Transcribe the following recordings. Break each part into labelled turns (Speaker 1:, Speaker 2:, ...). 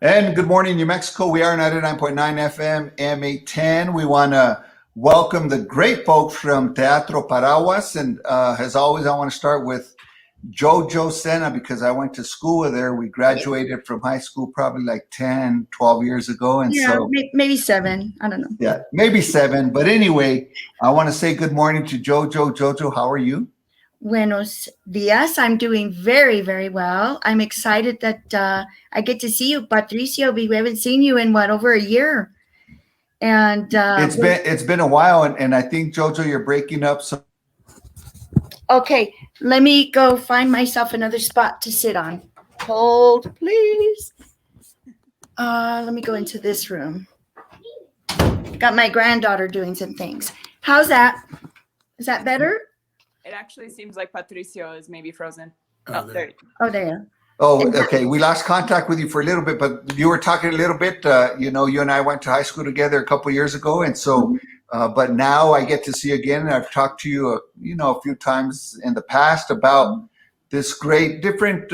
Speaker 1: And good morning, New Mexico. We are 99.9 FM, M810. We want to welcome the great folks from Teatro Paraguas. And as always, I want to start with Jojo Sena because I went to school with her. We graduated from high school probably like 10, 12 years ago. And
Speaker 2: maybe 7. I don't know.
Speaker 1: Yeah, maybe 7. But anyway, I want to say good morning to Jojo. Jojo, how are you?
Speaker 2: Buenos dias. I'm doing very, very well. I'm excited that I get to see you, Patricio. We haven't seen you in over a year. And
Speaker 1: it's been a while, and I think, Jojo, you're breaking up. So
Speaker 2: okay, let me go find myself another spot to sit on. Hold, please. Let me go into this room. Got my granddaughter doing some things. How's that? Is that better?
Speaker 3: It actually seems like Patricio is maybe frozen.
Speaker 2: There.
Speaker 1: Oh, okay. We lost contact with you for a little bit, but you were talking a little bit. You and I went to high school together a couple of years ago, and so. But now I get to see you again. I've talked to you, a few times in the past about this great different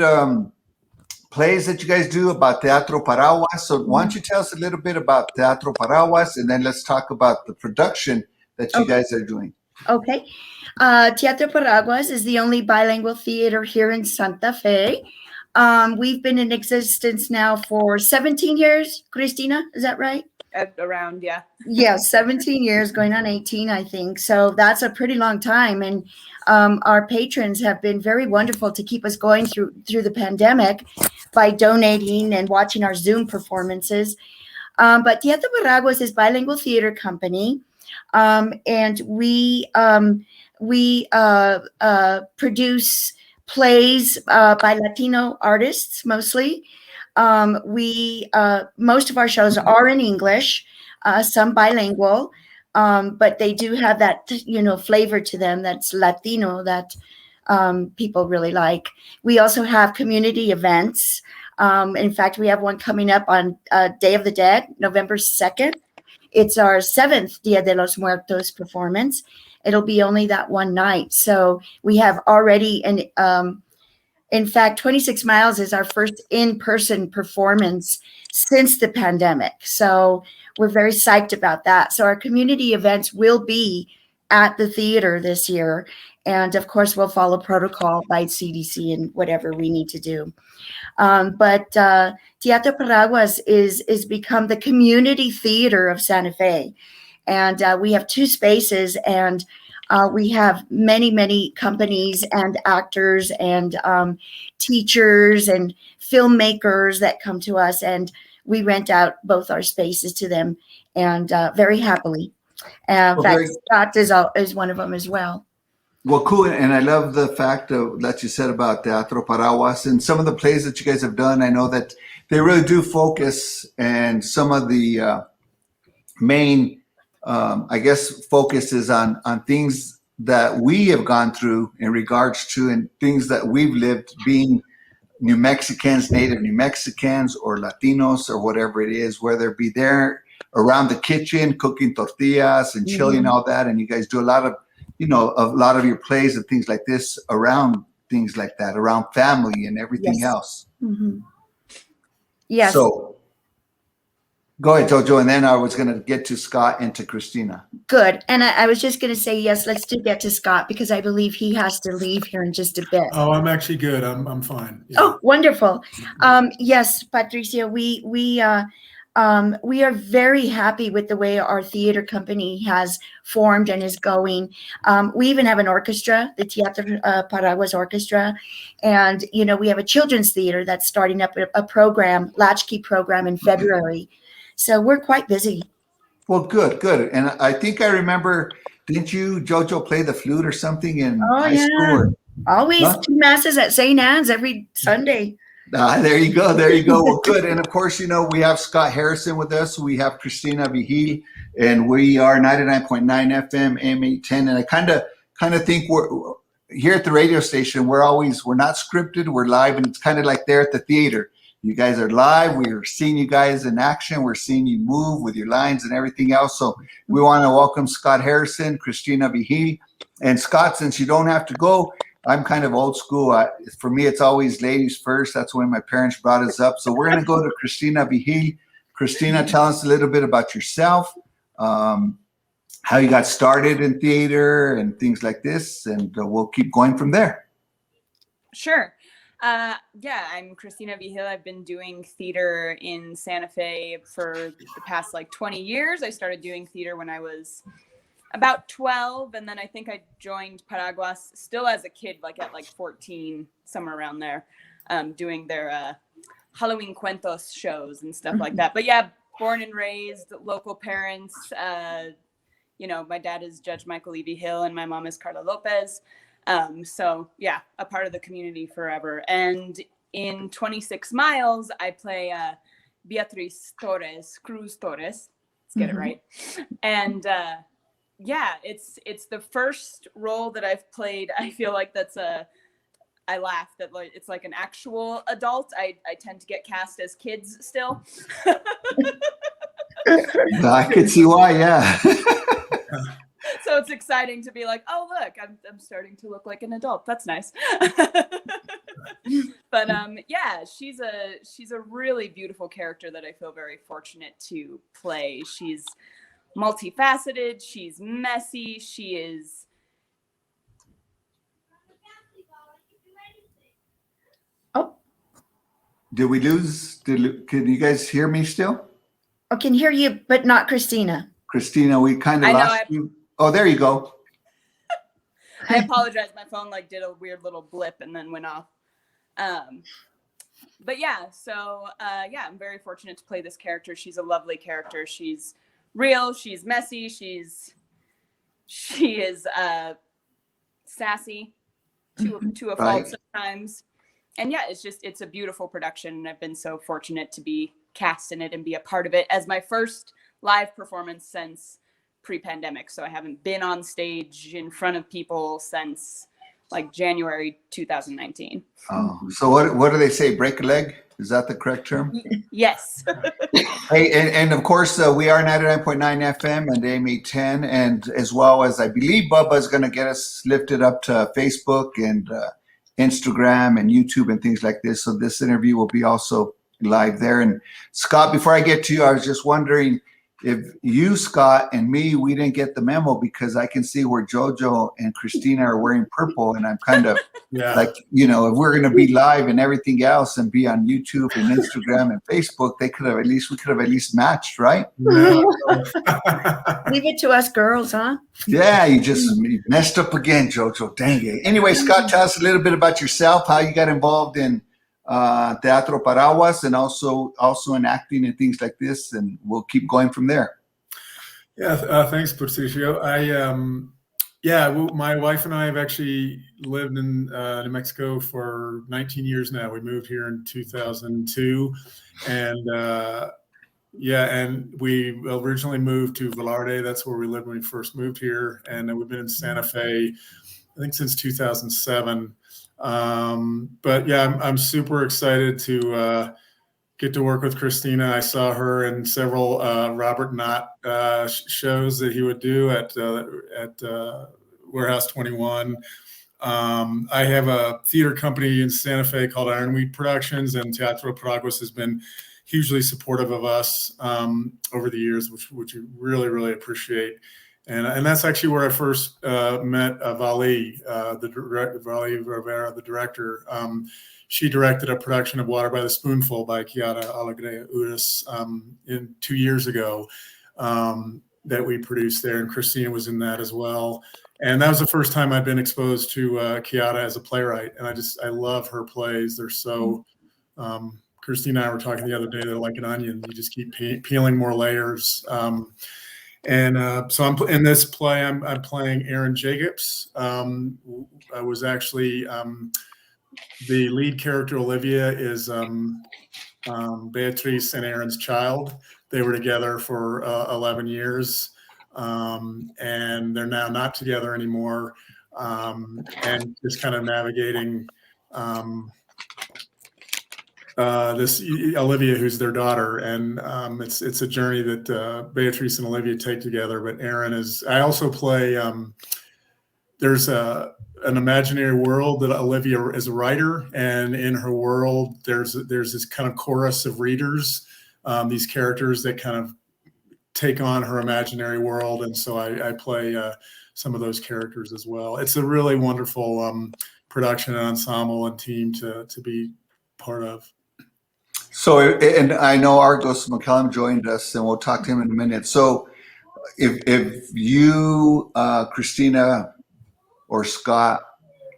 Speaker 1: plays that you guys do about Teatro Paraguas. So why don't you tell us a little bit about Teatro Paraguas, and then let's talk about the production that you guys are doing.
Speaker 2: Okay. Teatro Paraguas is the only bilingual theater here in Santa Fe. We've been in existence now for 17 years. Christina, is that right?
Speaker 3: Around, yeah.
Speaker 2: Yeah, 17 years, going on 18, I think. So that's a pretty long time. And our patrons have been very wonderful to keep us going through the pandemic by donating and watching our Zoom performances. But Teatro Paraguas is a bilingual theater company. And we produce plays by Latino artists mostly. Most of our shows are in English, some bilingual, but they do have that flavor to them that's Latino that people really like. We also have community events. In fact, we have one coming up on Day of the Dead, November 2nd. It's our 7th Dia de los Muertos performance. It'll be only that one night. So we have already, in fact, 26 Miles is our first in-person performance since the pandemic. So we're very psyched about that. So our community events will be at the theater this year. And of course, we'll follow protocol by CDC and whatever we need to do. But Teatro Paraguas is become the community theater of Santa Fe. And we have 2 spaces, and we have many, many companies and actors and teachers and filmmakers that come to us, and we rent out both our spaces to them, and very happily. In fact, Scott is one of them as well.
Speaker 1: Well, cool. And I love the fact that you said about Teatro Paraguas and some of the plays that you guys have done. I know that they really do focus, and some of the main, focus is on things that we have gone through in regards to and things that we've lived being New Mexicans, Native New Mexicans, or Latinos, or whatever it is, whether it be there around the kitchen, cooking tortillas and chilling, all that. And you guys do a lot of your plays and things like this around things like that, around family and everything else.
Speaker 2: Mm-hmm. Yes.
Speaker 1: So go ahead, Jojo, and then I was going to get to Scott and to Christina.
Speaker 2: Good. And I was just going to say, yes, let's do get to Scott, because I believe he has to leave here in just a bit.
Speaker 4: Oh, I'm actually good. I'm fine.
Speaker 2: Yeah. Oh, wonderful. Yes, Patricio, we are very happy with the way our theater company has formed and is going. We even have an orchestra, the Teatro Paraguas Orchestra. And, we have a children's theater that's starting up a program, latchkey program in February. So we're quite busy.
Speaker 1: Well, good. And I think I remember, didn't you, Jojo, play the flute or something in high school?
Speaker 2: Always 2 masses at St. Anne's every Sunday.
Speaker 1: There you go. Well, good. And of course, we have Scott Harrison with us. We have Christina Vigil, and we are 99.9 FM, M810. And I kind of think we're here at the radio station. We're not scripted. We're live, and it's kind of like there at the theater. You guys are live. We're seeing you guys in action. We're seeing you move with your lines and everything else. So we want to welcome Scott Harrison, Christina Vigil. And Scott, since you don't have to go, I'm kind of old school. For me, it's always ladies first. That's when my parents brought us up. So we're going to go to Cristina Vigil. Cristina, tell us a little bit about yourself, how you got started in theater and things like this, and we'll keep going from there.
Speaker 3: Sure. Yeah, I'm Cristina Vigil. I've been doing theater in Santa Fe for the past like 20 years. I started doing theater when I was about 12, and then I think I joined Paraguas still as a kid, like at like 14, somewhere around there, doing their Halloween cuentos shows and stuff like that. But yeah, born and raised, local parents. You know, my dad is Judge Michael E. Vigil and my mom is Carla Lopez. So yeah, a part of the community forever. And in 26 Miles, I play Beatriz Torres, Cruz Torres. Let's get it right. And yeah, it's the first role that I've played. I feel like I laugh that like it's like an actual adult. I tend to get cast as kids still.
Speaker 1: I could see why, yeah.
Speaker 3: So it's exciting to be like, oh look, I'm starting to look like an adult. That's nice. But yeah, she's a really beautiful character that I feel very fortunate to play. She's multifaceted, she's messy, she is
Speaker 1: Did we lose? Can you guys hear me still?
Speaker 2: I can hear you, but not Christina.
Speaker 1: Christina, we kind of lost you. Oh, there you go.
Speaker 3: I apologize. My phone like did a weird little blip and then went off. But yeah, so yeah, I'm very fortunate to play this character. She's a lovely character. She's real. She's messy. She is sassy to a fault sometimes. And yeah, it's a beautiful production. And I've been so fortunate to be cast in it and be a part of it as my first live performance since pre-pandemic. So I haven't been on stage in front of people since like January 2019.
Speaker 1: Oh, so what do they say? Break a leg? Is that the correct term?
Speaker 3: Yes.
Speaker 1: Hey, and of course, we are 99.9 FM and AM810, and as well as I believe Bubba is going to get us lifted up to Facebook and Instagram and YouTube and things like this. So this interview will be also live there. And Scott, before I get to you, I was just wondering if you, Scott, and me, we didn't get the memo, because I can see where Jojo and Christina are wearing purple, and I'm kind of like, you know, if we're going to be live and everything else and be on YouTube and Instagram and Facebook, we could have at least matched, right?
Speaker 2: Leave it to us girls, huh?
Speaker 1: Yeah, you messed up again, Jojo. Dang it. Anyway, Scott, tell us a little bit about yourself, how you got involved in Teatro Paraguas, and also in acting and things like this, and we'll keep going from there.
Speaker 4: Yeah, thanks, Patricio. My wife and I have actually lived in New Mexico for 19 years now. We moved here in 2002, and and we originally moved to Velarde. That's where we lived when we first moved here, and we've been in Santa Fe, I think, since 2007. But yeah, I'm super excited to get to work with Christina. I saw her in several Robert Knott shows that he would do at Warehouse 21. I have a theater company in Santa Fe called Ironweed Productions, and Teatro Paraguas has been hugely supportive of us over the years, which we really, really appreciate. And that's actually where I first met Vali, Vali Rivera, the director. She directed a production of Water by the Spoonful by Chiara Alegre Uris 2 years ago that we produced there, and Christina was in that as well. And that was the first time I'd been exposed to Chiara as a playwright, and I love her plays. They're so Christina and I were talking the other day, they're like an onion. You just keep peeling more layers. So I'm in this play. I'm playing Aaron Jacobs. I was actually the lead character. Olivia is Beatriz and Aaron's child. They were together for 11 years, and they're now not together anymore. And just kind of navigating this Olivia, who's their daughter, and it's a journey that Beatrice and Olivia take together. But Aaron is. I also play. There's a an imaginary world that Olivia is a writer, and in her world, there's this kind of chorus of readers, these characters that kind of take on her imaginary world, and so I play some of those characters as well. It's a really wonderful production and ensemble and team to be part of.
Speaker 1: So, and I know Argos McCallum joined us, and we'll talk to him in a minute. So, if you, Christina, or Scott,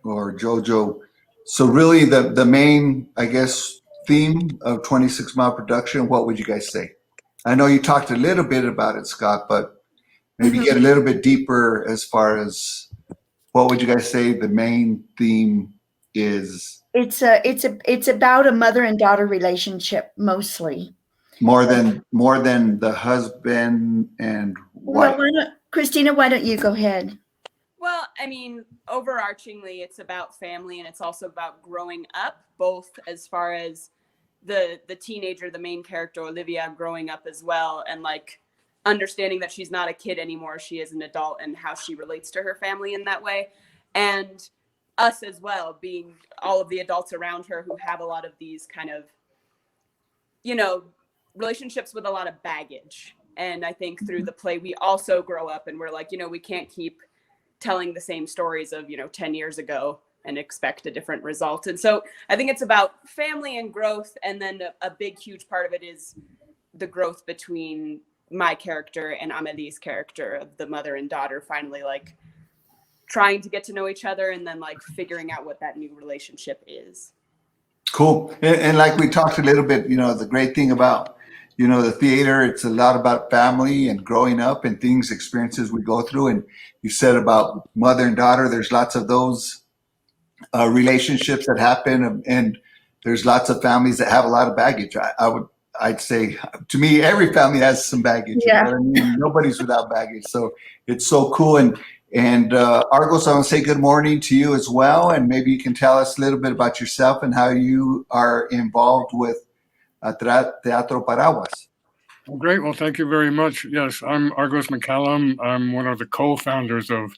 Speaker 1: or Jojo, so really the main, I guess, theme of 26 Mile Production, what would you guys say? I know you talked a little bit about it, Scott, but maybe get a little bit deeper as far as what would you guys say the main theme is?
Speaker 2: It's about a mother and daughter relationship mostly.
Speaker 1: More than the husband and wife.
Speaker 2: Well, Christina, why don't you go ahead?
Speaker 3: Well, I mean, overarchingly, it's about family, and it's also about growing up, both as far as the teenager, the main character, Olivia, growing up as well, and like understanding that she's not a kid anymore, she is an adult, and how she relates to her family in that way. And us as well, being all of the adults around her who have a lot of these kind of, you know, relationships with a lot of baggage. And I think through the play, we also grow up, and we're like, you know, we can't keep telling the same stories of, 10 years ago and expect a different result. And so I think it's about family and growth. And then a big, huge part of it is the growth between my character and Amelie's character of the mother and daughter, finally like trying to get to know each other and then like figuring out what that new relationship is.
Speaker 1: Cool. And like we talked a little bit, the great thing about, the theater, it's a lot about family and growing up and things, experiences we go through. And you said about mother and daughter, there's lots of those relationships that happen. And there's lots of families that have a lot of baggage. I'd say, to me, every family has some baggage.
Speaker 2: Yeah.
Speaker 1: You know what I mean? Nobody's without baggage. So it's so cool. And Argos, I want to say good morning to you as well. And maybe you can tell us a little bit about yourself and how you are involved with Teatro Paraguas.
Speaker 5: Well, great. Well, thank you very much. Yes, I'm Argos McCallum. I'm one of the co-founders of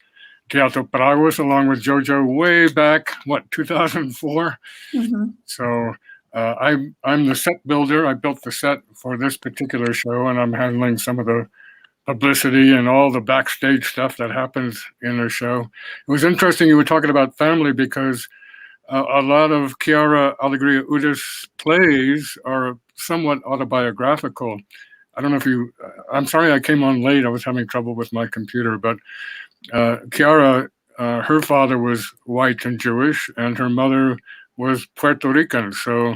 Speaker 5: Teatro Paraguas, along with Jojo way back, 2004.
Speaker 2: Mm-hmm.
Speaker 5: So I'm the set builder. I built the set for this particular show, and I'm handling some of the publicity and all the backstage stuff that happens in the show. It was interesting you were talking about family because a lot of Chiara Alegria Uda's plays are somewhat autobiographical. I don't know if you, I'm sorry I came on late. I was having trouble with my computer, but Chiara, her father was white and Jewish, and her mother was Puerto Rican. So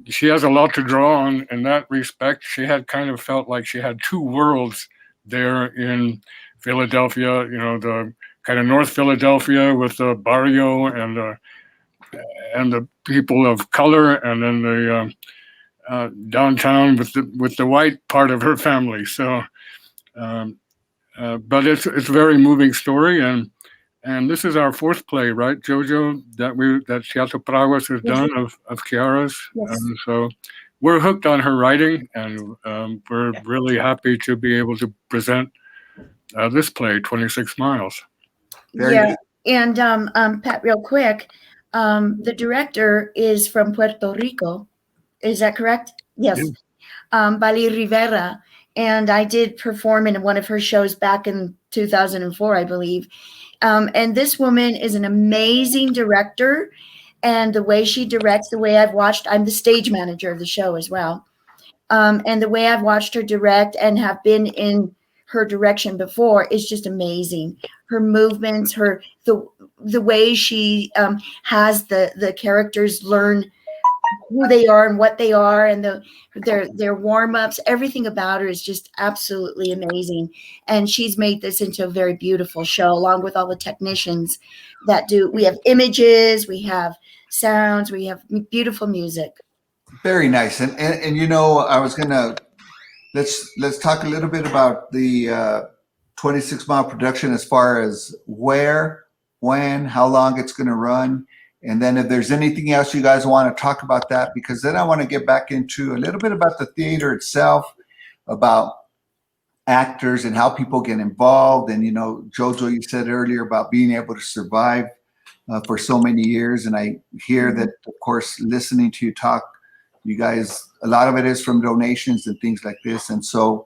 Speaker 5: she has a lot to draw on in that respect. She had kind of felt like she had two worlds there in Philadelphia, the kind of North Philadelphia with the barrio and the people of color, and then the downtown with the white part of her family. So, but it's a very moving story, and this is our fourth play, right, Jojo? That Teatro Paraguas has done of Chiara's,
Speaker 2: Yes.
Speaker 5: and so we're hooked on her writing, and we're really happy to be able to present this play, 26 Miles.
Speaker 1: Very
Speaker 2: Yeah. And Pat, real quick, the director is from Puerto Rico. Is that correct? Yes. Bali Rivera. And I did perform in one of her shows back in 2004, I believe. And this woman is an amazing director. And the way she directs, the way I've watched, I'm the stage manager of the show as well. And the way I've watched her direct and have been in her direction before is just amazing. Her movements, the way she has the characters learn who they are and what they are, and their warm-ups, everything about her is just absolutely amazing. And she's made this into a very beautiful show, along with all the technicians that do. We have images, we have sounds, we have beautiful music.
Speaker 1: Very nice. And I was gonna let's talk a little bit about the 26 Mile production as far as where, when, how long it's going to run. And then if there's anything else you guys want to talk about that, because then I want to get back into a little bit about the theater itself, about actors and how people get involved. And, Jojo, you said earlier about being able to survive for so many years. And I hear that, of course, listening to you talk, you guys, a lot of it is from donations and things like this. And so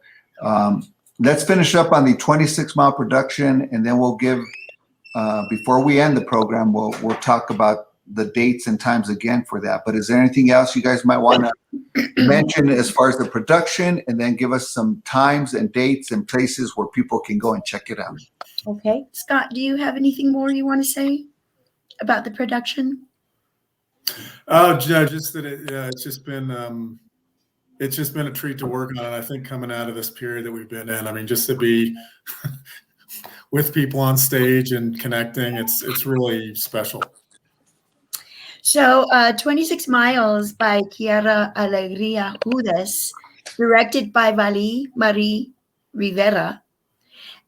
Speaker 1: let's finish up on the 26 Mile production, and then we'll give, before we end the program, we'll talk about the dates and times again for that. But is there anything else you guys might want to mention as far as the production, and then give us some times and dates and places where people can go and check it out?
Speaker 2: Okay. Scott, do you have anything more you want to say about the production?
Speaker 4: Oh, yeah, just that it's just been a treat to work on. I think coming out of this period that we've been in, I mean, just to be with people on stage and connecting, it's really special.
Speaker 2: So 26 Miles by Kiara Alegria Judas, directed by Vali Marie Rivera.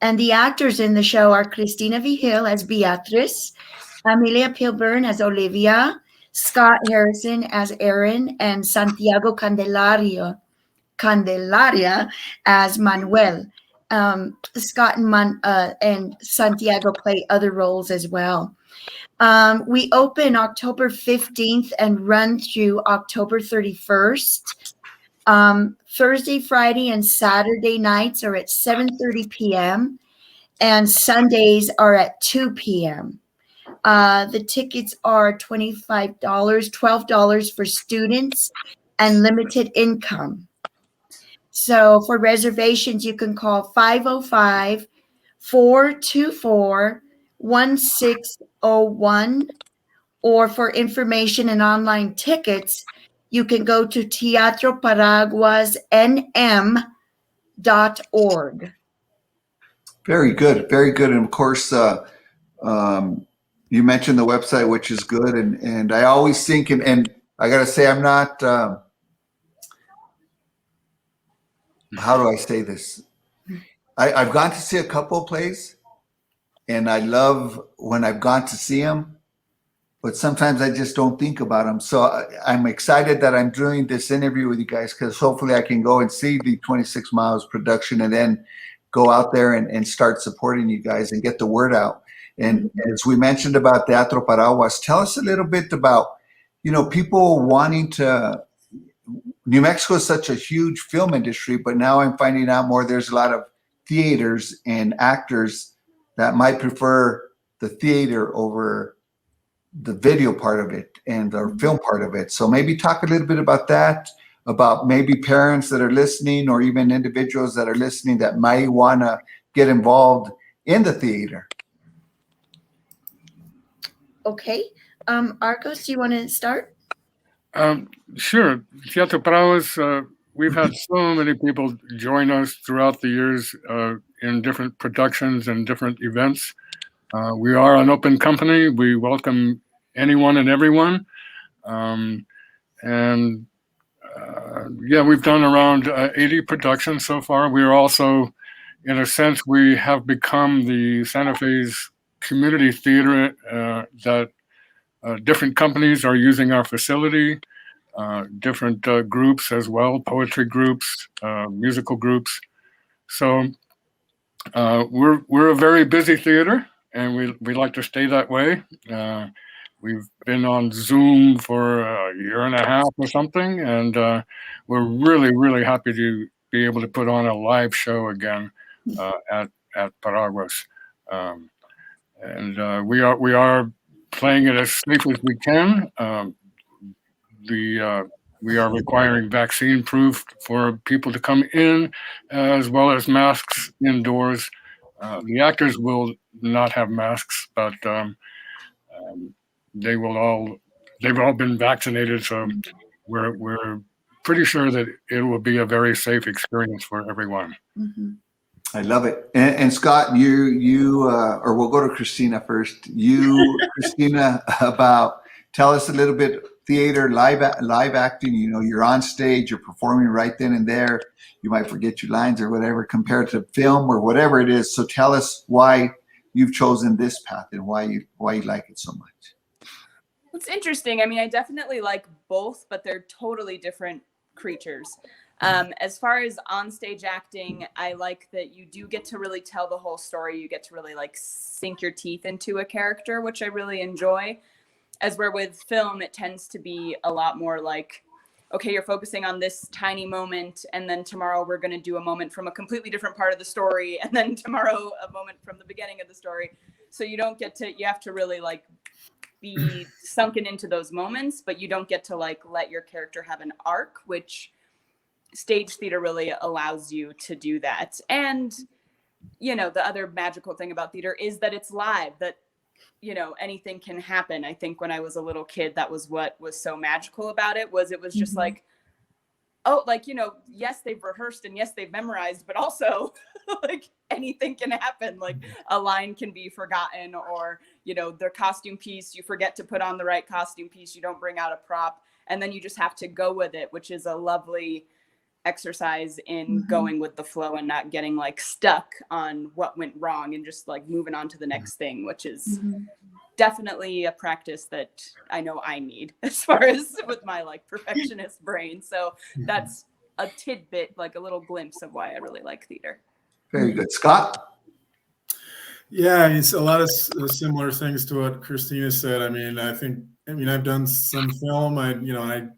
Speaker 2: And the actors in the show are Cristina Vigil as Beatriz, Amelia Pilburn as Olivia, Scott Harrison as Aaron, and Santiago Candelaria as Manuel. Scott and Santiago play other roles as well. We open October 15th and run through October 31st. Thursday, Friday, and Saturday nights are at 7:30 p.m. and Sundays are at 2 p.m. The tickets are $25, $12 for students and limited income. So for reservations, you can call 505-424-1601, or for information and online tickets, you can go to teatroparaguasnm.org.
Speaker 1: Very good. Very good. And of course, you mentioned the website, which is good. And I always think, and I got to say, I'm not, how do I say this? I've gone to see a couple of plays, and I love when I've gone to see them, but sometimes I just don't think about them. So I'm excited that I'm doing this interview with you guys, because hopefully I can go and see the 26 Miles production and then go out there and start supporting you guys and get the word out. And as we mentioned about Teatro Paraguas, tell us a little bit about, people wanting to. New Mexico is such a huge film industry, but now I'm finding out more. There's a lot of theaters and actors that might prefer the theater over the video part of it and the film part of it. So maybe talk a little bit about that, about maybe parents that are listening, or even individuals that are listening that might want to get involved in the theater.
Speaker 2: Okay. Arcos, do you want to start?
Speaker 5: Sure. Teatro Paraguas, we've had so many people join us throughout the years in different productions and different events. We are an open company. We welcome anyone and everyone. We've done around 80 productions so far. We are also, in a sense, we have become the Santa Fe's community theater that different companies are using our facility, different groups as well, poetry groups, musical groups. So we're a very busy theater, and we like to stay that way. We've been on Zoom for a year and a half or something, and we're really, really happy to be able to put on a live show again at Paraguas. We are playing it as safe as we can. We are requiring vaccine proof for people to come in, as well as masks indoors. The actors will not have masks, but they've all been vaccinated, so we're pretty sure that it will be a very safe experience for everyone.
Speaker 2: Mm-hmm.
Speaker 1: I love it. And Scott, you or we'll go to Christina first. Christina, tell us a little bit. Theater, live acting. You're on stage, you're performing right then and there. You might forget your lines or whatever, compared to film or whatever it is. So tell us why you've chosen this path and why you like it so much.
Speaker 3: It's interesting. I mean, I definitely like both, but they're totally different creatures. As far as onstage acting, I like that you do get to really tell the whole story. You get to really like sink your teeth into a character, which I really enjoy. As where with film, it tends to be a lot more like, okay, you're focusing on this tiny moment, and then tomorrow we're going to do a moment from a completely different part of the story, and then tomorrow a moment from the beginning of the story. So you don't get to, you have to really like be sunken into those moments, but you don't get to like let your character have an arc, which stage theater really allows you to do that. And, you know, the other magical thing about theater is that it's live, that, you know, anything can happen. I think when I was a little kid, that was what was so magical about it, was it was just like, oh, like, you know, yes, they've rehearsed and yes, they've memorized, but also like anything can happen. Like a line can be forgotten, or, you know, their costume piece, you forget to put on the right costume piece, you don't bring out a prop, and then you just have to go with it, which is a lovely exercise in going with the flow and not getting like stuck on what went wrong and just like moving on to the next thing, which is definitely a practice that I know I need as far as with my like perfectionist brain. So that's a tidbit, like a little glimpse of why I really like theater.
Speaker 1: Very good. Scott?
Speaker 4: Yeah, it's a lot of similar things to what Christina said. I mean, I've done some film. I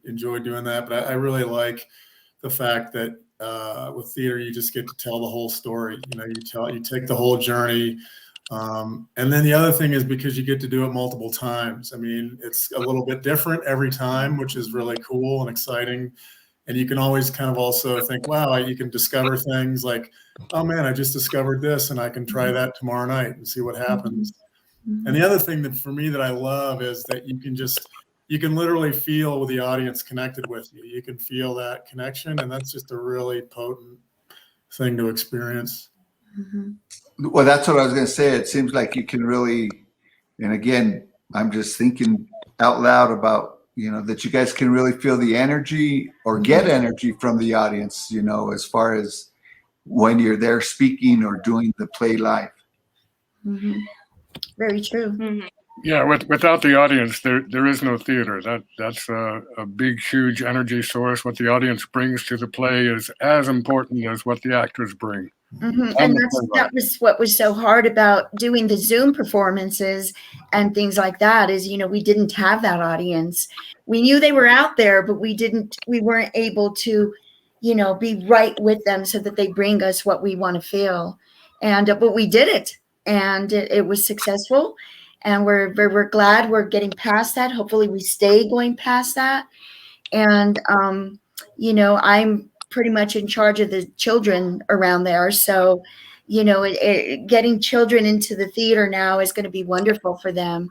Speaker 4: enjoy doing that, but I really like the fact that with theater, you just get to tell the whole story. You know, you take the whole journey. And then the other thing is because you get to do it multiple times. I mean, it's a little bit different every time, which is really cool and exciting. And you can always kind of also think, wow, you can discover things like, oh man, I just discovered this and I can try that tomorrow night and see what happens. And the other thing that for me that I love is that you can literally feel the audience connected with you. You can feel that connection, and that's just a really potent thing to experience.
Speaker 1: Well, that's what I was going to say. It seems like you can really, and again, I'm just thinking out loud about, you know, that you guys can really feel the energy or get energy from the audience, you know, as far as when you're there speaking or doing the play live.
Speaker 2: Very true.
Speaker 5: Yeah, without the audience, there is no theater. That's a big, huge energy source. What the audience brings to the play is as important as what the actors bring.
Speaker 2: And that was what was so hard about doing the Zoom performances and things like that is, you know, we didn't have that audience. We knew they were out there, but we weren't able to, you know, be right with them so that they bring us what we want to feel. And but we did it, and it was successful. And we're glad we're getting past that. Hopefully we stay going past that. And, you know, I'm pretty much in charge of the children around there. So, you know, getting children into the theater now is going to be wonderful for them.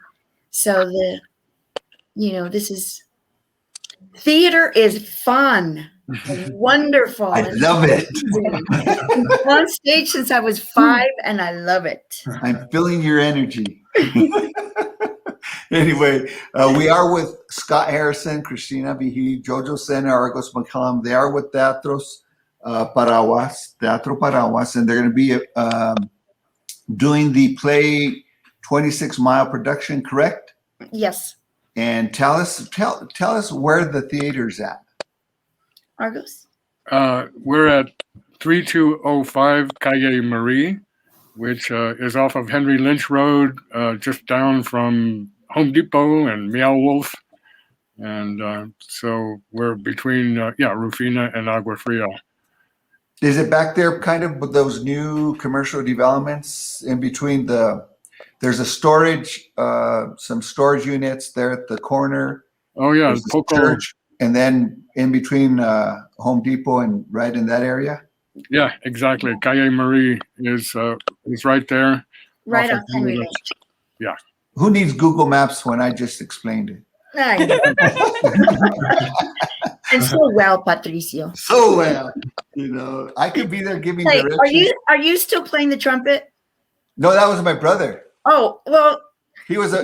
Speaker 2: So theater is fun. Wonderful.
Speaker 1: I love it.
Speaker 2: On stage since I was 5, and I love it.
Speaker 1: I'm feeling your energy. Anyway, we are with Scott Harrison, Christina Vigil, Jojo Sena, Argos McCallum. They are with Teatro Paraguas, and they're going to be doing the play 26 Mile production, correct?
Speaker 2: Yes.
Speaker 1: And tell us where the theater's at.
Speaker 2: Argos?
Speaker 5: We're at 3205 Calle Marie, which is off of Henry Lynch Road, just down from Home Depot and Meow Wolf. And so we're between, Rufina and Agua Fria.
Speaker 1: Is it back there kind of with those new commercial developments in between there's a storage, some storage units there at the corner.
Speaker 5: Oh, yeah.
Speaker 1: The church, and then in between Home Depot and right in that area?
Speaker 5: Yeah, exactly. Calle Marie is right there.
Speaker 2: Right off Henry Lynch.
Speaker 5: Yeah.
Speaker 1: Who needs Google Maps when I just explained it?
Speaker 2: I know. And so well, Patricio.
Speaker 1: So well. You know, I could be there giving directions.
Speaker 2: Are you still playing the trumpet?
Speaker 1: No, that was my brother.
Speaker 2: Oh, well.
Speaker 1: He was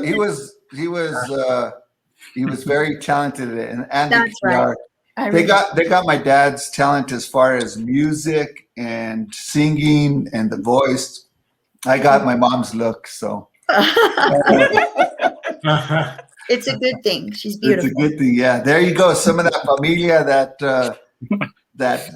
Speaker 1: very talented at it, and
Speaker 2: that's right.
Speaker 1: They got my dad's talent as far as music and singing and the voice. I got my mom's look, so
Speaker 2: it's a good thing. She's beautiful.
Speaker 1: It's a good thing. Yeah, there you go. Some of that familia that that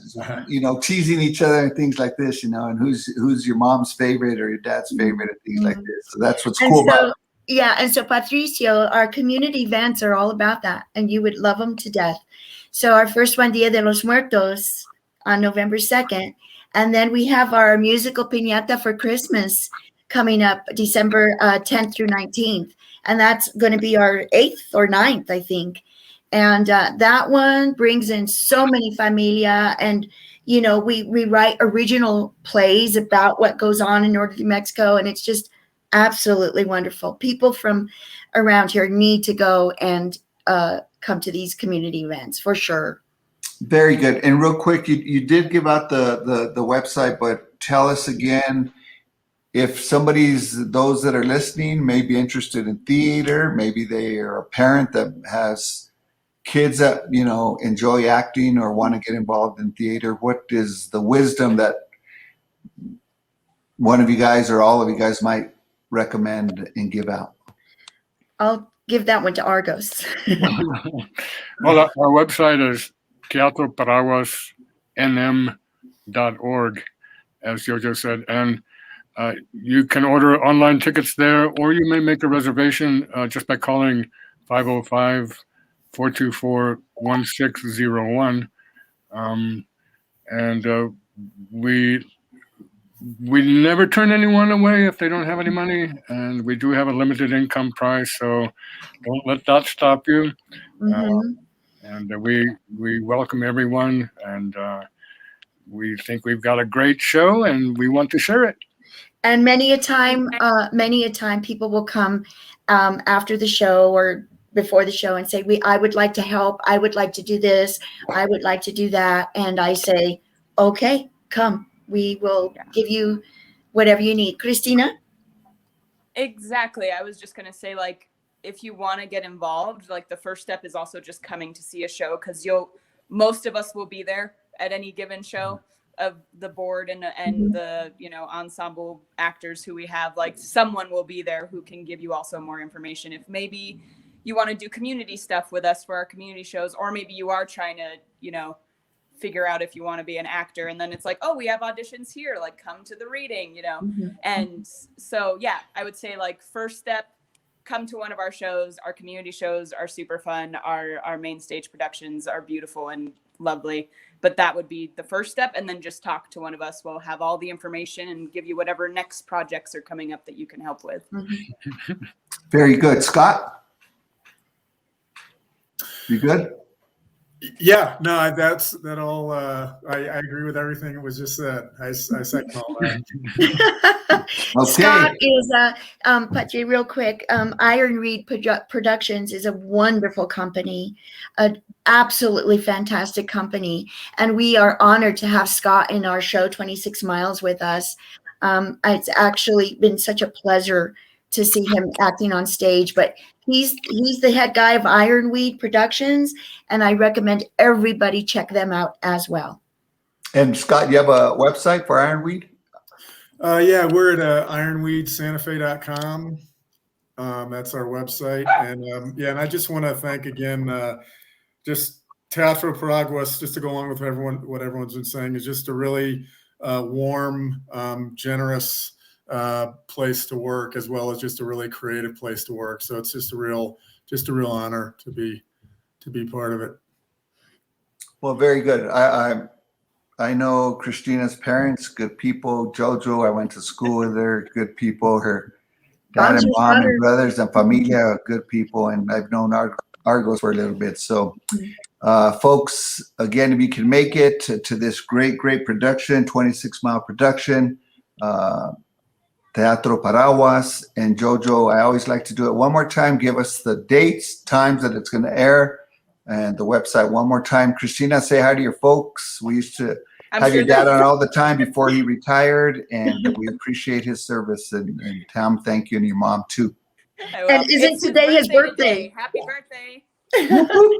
Speaker 1: teasing each other and things like this, and who's your mom's favorite or your dad's favorite and things like this. So that's what's cool about it.
Speaker 2: Yeah, and so Patricio, our community events are all about that, and you would love them to death. So our first one, Dia de los Muertos, on November 2nd, and then we have our musical piñata for Christmas coming up December 10th through 19th, and that's going to be our 8th or 9th, I think. And that one brings in so many familia, and we write original plays about what goes on in Northern New Mexico, and it's just absolutely wonderful. People from around here need to go and come to these community events for sure.
Speaker 1: Very good. And real quick, you did give out the website, but tell us again, if those that are listening may be interested in theater, maybe they are a parent that has kids that enjoy acting or want to get involved in theater, what is the wisdom that one of you guys or all of you guys might recommend and give out?
Speaker 2: I'll give that one to Argos.
Speaker 5: Well, our website is teatroparaguasnm.org, as Jojo said, and you can order online tickets there, or you may make a reservation just by calling 505-424-1601. And we never turn anyone away if they don't have any money, and we do have a limited income price, so don't let that stop you.
Speaker 2: Mm-hmm.
Speaker 5: And we welcome everyone, and we think we've got a great show, and we want to share it.
Speaker 2: And many a time, people will come after the show or before the show and say, I would like to help. I would like to do this. I would like to do that. And I say, okay, come. We will give you whatever you need. Christina?
Speaker 3: Exactly. I was just going to say, if you want to get involved, the first step is also just coming to see a show, because most of us will be there at any given show of the board and the, ensemble actors who we have. Someone will be there who can give you also more information. If maybe you want to do community stuff with us for our community shows, or maybe you are trying to, figure out if you want to be an actor, and then it's we have auditions here, come to the reading,
Speaker 2: Mm-hmm.
Speaker 3: And so I would say first step, come to one of our shows. Our community shows are super fun. Our main stage productions are beautiful and lovely, but that would be the first step. And then just talk to one of us. We'll have all the information and give you whatever next projects are coming up that you can help with.
Speaker 2: Mm-hmm.
Speaker 1: Very good. Scott? You good?
Speaker 4: Yeah, no, that all. I agree with everything. It was just that I second all that.
Speaker 1: Okay.
Speaker 2: Scott is Patri, real quick. Iron Reed Productions is a wonderful company, an absolutely fantastic company, and we are honored to have Scott in our show 26 Miles with us. It's actually been such a pleasure to see him acting on stage, but he's the head guy of Ironweed Productions, and I recommend everybody check them out as well.
Speaker 1: And Scott, you have a website for Ironweed?
Speaker 4: Yeah, we're at ironweedsantafe.com. That's our website. And and I just want to thank again, just Teatro Paraguas, just to go along with what everyone's been saying, is just a really warm, generous place to work, as well as just a really creative place to work. So it's just a real honor to be part of it.
Speaker 1: Well, very good. I know Christina's parents, good people. Jojo, I went to school with her, good people. Her dad and mom and brothers and familia, good people. And I've known Argos for a little bit. So folks, again, if you can make it to this great production, 26 Mile production, Teatro Paraguas. And Jojo, I always like to do it one more time. Give us the dates, times that it's going to air, and the website one more time. Christina, say hi to your folks. We used to have your dad on all the time before he retired, and we appreciate his service. And Tom, thank you, and your mom too.
Speaker 2: And isn't today his birthday?
Speaker 3: Happy birthday.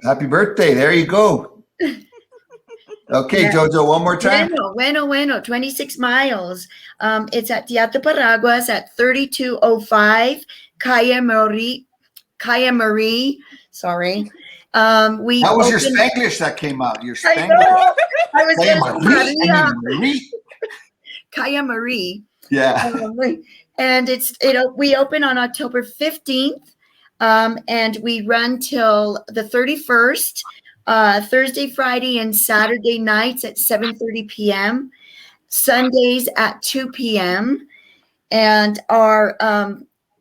Speaker 1: Happy birthday. There you go. Okay, Jojo, one more time.
Speaker 2: Bueno, 26 Miles. It's at Teatro Paraguas at 3205 Calle Marie, We
Speaker 1: That was your
Speaker 2: opened-
Speaker 1: Spanglish that came out. Your
Speaker 2: I
Speaker 1: Spanglish.
Speaker 2: know. I was
Speaker 1: Hey,
Speaker 2: going
Speaker 1: Marie,
Speaker 2: to
Speaker 1: I mean, Marie.
Speaker 2: Kaya Marie.
Speaker 1: Yeah.
Speaker 2: And we open on October 15th, and we run till the 31st, Thursday, Friday, and Saturday nights at 7:30 p.m., Sundays at 2 p.m. And our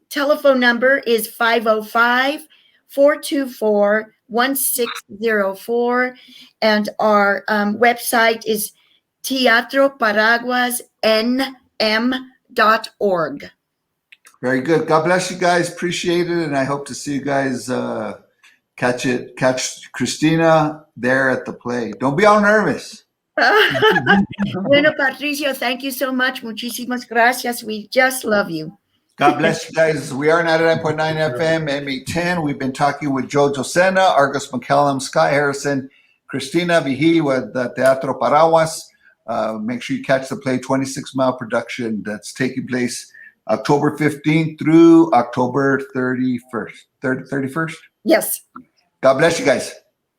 Speaker 2: telephone number is 505-424-1604. And our website is teatroparaguasnm.org.
Speaker 1: Very good. God bless you guys. Appreciate it. And I hope to see you guys catch Christina there at the play. Don't be all nervous.
Speaker 2: Bueno, Patricio, thank you so much. Muchísimas gracias. We just love you.
Speaker 1: God bless you guys. We are 99.9 FM, M810. We've been talking with Jojo Sena, Argus McCallum, Scott Harrison, Christina Vigil with the Teatro Paraguas. Make sure you catch the play, 26 Mile production that's taking place October 15th through October 31st. 31st?
Speaker 2: Yes.
Speaker 1: God bless you guys.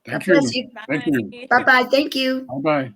Speaker 5: Thank
Speaker 2: God bless
Speaker 5: you.
Speaker 2: you.
Speaker 5: Thank you.
Speaker 2: Bye-bye. Thank you.
Speaker 5: Bye-bye.